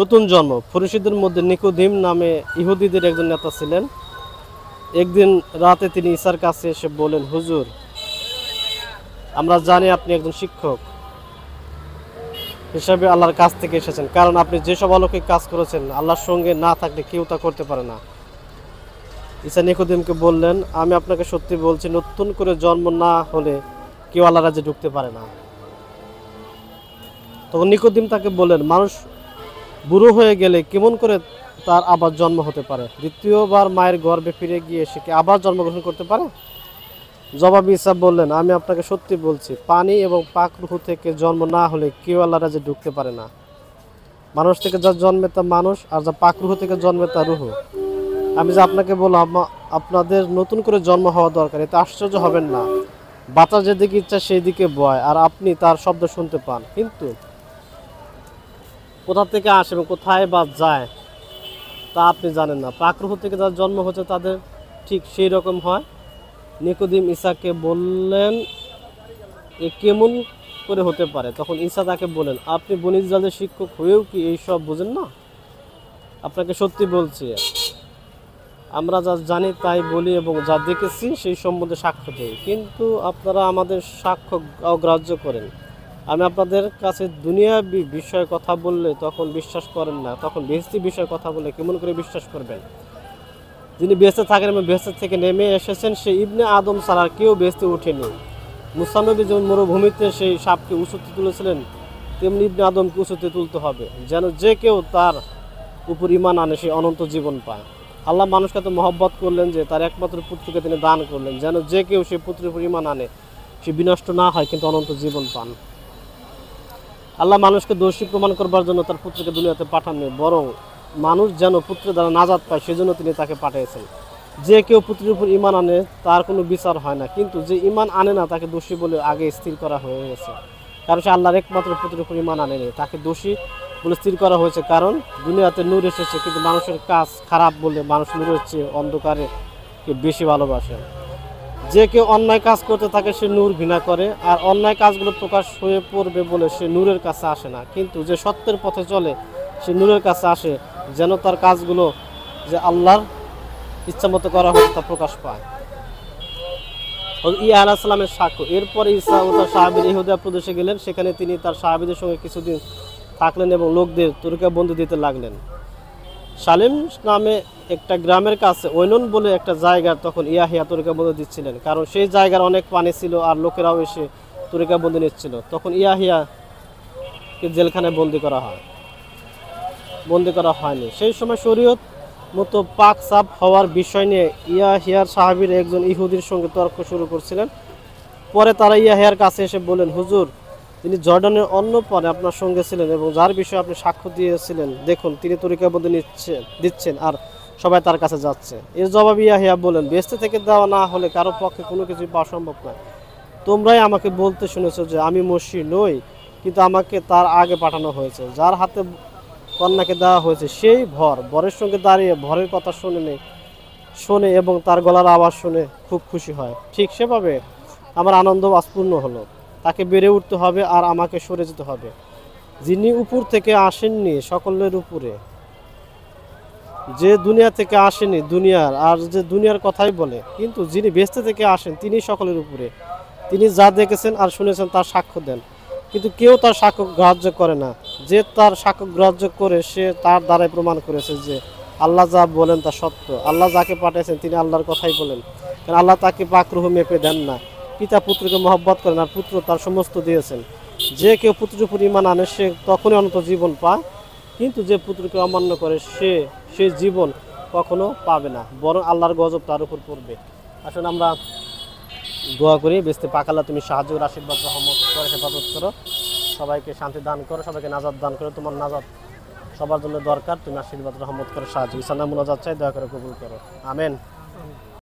নতুন জন্ম। ফরিসীদের মধ্যে নিকোদিম নামে ইহুদিদের একজন নেতা ছিলেন। একদিন রাতে তিনি ঈসার কাছে এসে বলেন, হুজুর, আমরা জানি আপনি একজন শিক্ষক হিসাবে আল্লাহর কাছ থেকে এসেছেন, কারণ আপনি যেসব অলৌকিক কাজ করেছেন আল্লাহর সঙ্গে না থাকলে কেউ তা করতে পারে না। ঈসা নিকোদিমকে বললেন, আমি আপনাকে সত্যি বলছি, নতুন করে জন্ম না হলে কেউ আল্লাহর রাজ্যে ঢুকতে পারে না। তখন নিকোদিম তাকে বললেন, মানুষ বুড়ো হয়ে গেলে কেমন করে তার আবার জন্ম হতে পারে? দ্বিতীয়বার মায়ের গর্ভে ফিরে গিয়ে সে কি আবার জন্মগ্রহণ করতে পারে? জবাবে ঈসা বললেন, আমি আপনাকে সত্যি বলছি, পানি এবং পাক রূহ থেকে জন্ম না হলে কেউ আল্লাহর রাজ্যে ঢুকতে পারে না। মানুষ থেকে যা জন্মে তা মানুষ, আর যা পাক রূহ থেকে জন্মে তা রূহ। আমি যে আপনাকে বললাম আপনাদের নতুন করে জন্ম হওয়া দরকার, এতে আশ্চর্য হবেন না। বাতাস যেদিকে ইচ্ছা সেই দিকে বয়, আর আপনি তার শব্দ শুনতে পান, কিন্তু কোথা থেকে আসে এবং কোথায় বা যায় তা আপনি জানেন না। পাক রূহ থেকে যার জন্ম হচ্ছে তাদের ঠিক সেই রকম হয়। নিকোদিম ঈসাকে বললেন, এ কেমন করে হতে পারে? তখন ঈসা তাকে বলেন, আপনি বনী ইসরাইলের শিক্ষক হয়েও কি এইসব বোঝেন না? আপনাকে সত্যি বলছি, আমরা যা জানি তাই বলি এবং যা দেখেছি সেই সম্বন্ধে সাক্ষ্য দিই, কিন্তু আপনারা আমাদের সাক্ষ্য অগ্রাহ্য করেন। আমি আপনাদের কাছে দুনিয়াবী বিষয়ে কথা বললে তখন বিশ্বাস করেন না, তখন বেহেশতি বিষয়ে কথা বললে কেমন করে বিশ্বাস করবেন? যিনি বেহেশতে থাকেন এবং বেহেশত থেকে নেমে এসেছেন সেই ইবনে আদম ছাড়া আর কেউ বেহেশতে ওঠেনি। মুসা নবী যেমন মরুভূমিতে সেই সাপকে উঁচুতে তুলেছিলেন, তেমনি ইবনে আদমকে উঁচুতে তুলতে হবে, যেন যে কেউ তার উপর ঈমান আনে সে অনন্ত জীবন পায়। আল্লাহ মানুষকে এত মহব্বত করলেন যে তার একমাত্র পুত্রকে তিনি দান করলেন, যেন যে কেউ সে পুত্রের উপর ঈমান আনে সে বিনষ্ট না হয় কিন্তু অনন্ত জীবন পান। আল্লাহ মানুষকে দোষী প্রমাণ করবার জন্য তার পুত্রকে দুনিয়াতে পাঠাননি, বরং মানুষ যেন পুত্রের দ্বারা নাজাত পায় সেজন্য তিনি তাকে পাঠিয়েছেন। যে কেউ পুত্রের উপর ঈমান আনে তার কোনো বিচার হয় না, কিন্তু যে ঈমান আনে না তাকে দোষী বলে আগে স্থির করা হয়ে গেছে, কারণ সে আল্লাহর একমাত্র পুত্রের উপর ঈমান আনেনি। তাকে দোষী বলে স্থির করা হয়েছে, কারণ দুনিয়াতে নূর এসেছে, কিন্তু মানুষের কাজ খারাপ বলে মানুষ নূরের চেয়ে অন্ধকারে বেশি ভালোবাসে। যে কেউ অন্যায় কাজ করতে থাকে সে নূর ঘৃণা করে, আর অন্যায় কাজগুলো প্রকাশ হয়ে পড়বে বলে সে নূরের কাছে আসে না, কিন্তু যে সত্যের পথে চলে সে নূরের কাছে আসে, যেন তার কাজগুলো যে আল্লাহর ইচ্ছামতো করা হয়েছে তা প্রকাশ পায়। ইয়া আলাইহিস সালামের সাক্ষ্য। এরপরে ঈসা ও তার সাহাবীরা ইহুদিয়া প্রদেশে গেলেন। সেখানে তিনি তার সাহাবীদের সঙ্গে কিছুদিন থাকলেন এবং লোকদের তরিকাবন্দি দিতে লাগলেন। সালেম নামে একটা গ্রামের কাছে ঐনন বলে একটা জায়গার তখন ইয়াহিয়া তরিকাবন্দি দিচ্ছিলেন, কারণ সেই জায়গার অনেক পানি ছিল আর লোকেরাও এসে তরিকাবন্দি নিচ্ছিল। তখন ইয়াহিয়াকে জেলখানায় বন্দি করা হয়নি। সেই সময় শরীয়ত মতো পাক সাফ হওয়ার বিষয় নিয়ে ইয়াহিয়ার সাহাবীর একজন ইহুদির সঙ্গে তর্ক শুরু করছিলেন। পরে তারা ইয়াহিয়ার কাছে এসে বললেন, হুজুর, তিনি জর্ডানের অন্য পারে আপনার সঙ্গে ছিলেন এবং যার বিষয়ে আপনি সাক্ষ্য দিয়েছিলেন, দেখুন তিনি তরিকাবন্দি দিচ্ছেন আর সবাই তার কাছে যাচ্ছে। এর জবাবে ইয়াহিয়া বলেন, বেহেশত থেকে দেওয়া না হলে কারো পক্ষে কোনো কিছু পাওয়া সম্ভব নয়। তোমরাই আমাকে বলতে শুনেছো যে আমি মসিহ নই, কিন্তু আমাকে তার আগে পাঠানো হয়েছে। যার হাতে কন্যাকে দেওয়া হয়েছে সেই বরের সঙ্গে দাঁড়িয়ে ভরের কথা শোনে এবং তার গলার আওয়াজ শুনে খুব খুশি হয়। ঠিক সেভাবে আমার আনন্দ আস্পূর্ণ হলো। তাকে বেড়ে উঠতে হবে আর আমাকে সরে যেতে হবে। যিনি উপর থেকে আসেননি সকলের উপরে, যে দুনিয়া থেকে আসেনি দুনিয়ার, আর যে দুনিয়ার কথাই বলে, কিন্তু যিনি বেহেশত থেকে আসেন তিনি সকলের উপরে। তিনি যা দেখেছেন আর শুনেছেন তার সাক্ষ্য দেন, কিন্তু কেউ তার সাক্ষ্য গ্রাহ্য করে না। যে তার সাক্ষ্য গ্রাহ্য করে সে তার দ্বারাই প্রমাণ করেছে যে আল্লাহ যা বলেন তা সত্য। আল্লাহ যাকে পাঠিয়েছেন তিনি আল্লাহর কথাই বলেন, কারণ আল্লাহ তাকে পাক রূহ মেপে দেন না। পিতা পুত্রকে মহব্বত করেন আর পুত্র তার সমস্ত দিয়েছেন। যে কেউ পুত্রের উপর ঈমান আনে সে তখনই অনন্ত জীবন পায়, কিন্তু যে পুত্রকে অমান্য করে সে জীবন কখনো পাবে না, বরং আল্লাহর গজব তার উপর পড়বে। আসলে আমরা দোয়া করি, বেহেশতে পাক আল্লাহ তুমি সাহায্য ও আশীর্বাদ রহমত করে হেফাজত করো, সবাইকে শান্তি দান করো, সবাইকে নাজাত দান করো। তোমার নাজাত সবার জন্য দরকার, তুমি আশীর্বাদ রহমত করে সাহায্য ঈসা নামে মুনাজাত চাই, দয়া করে কবুল করো। আমেন।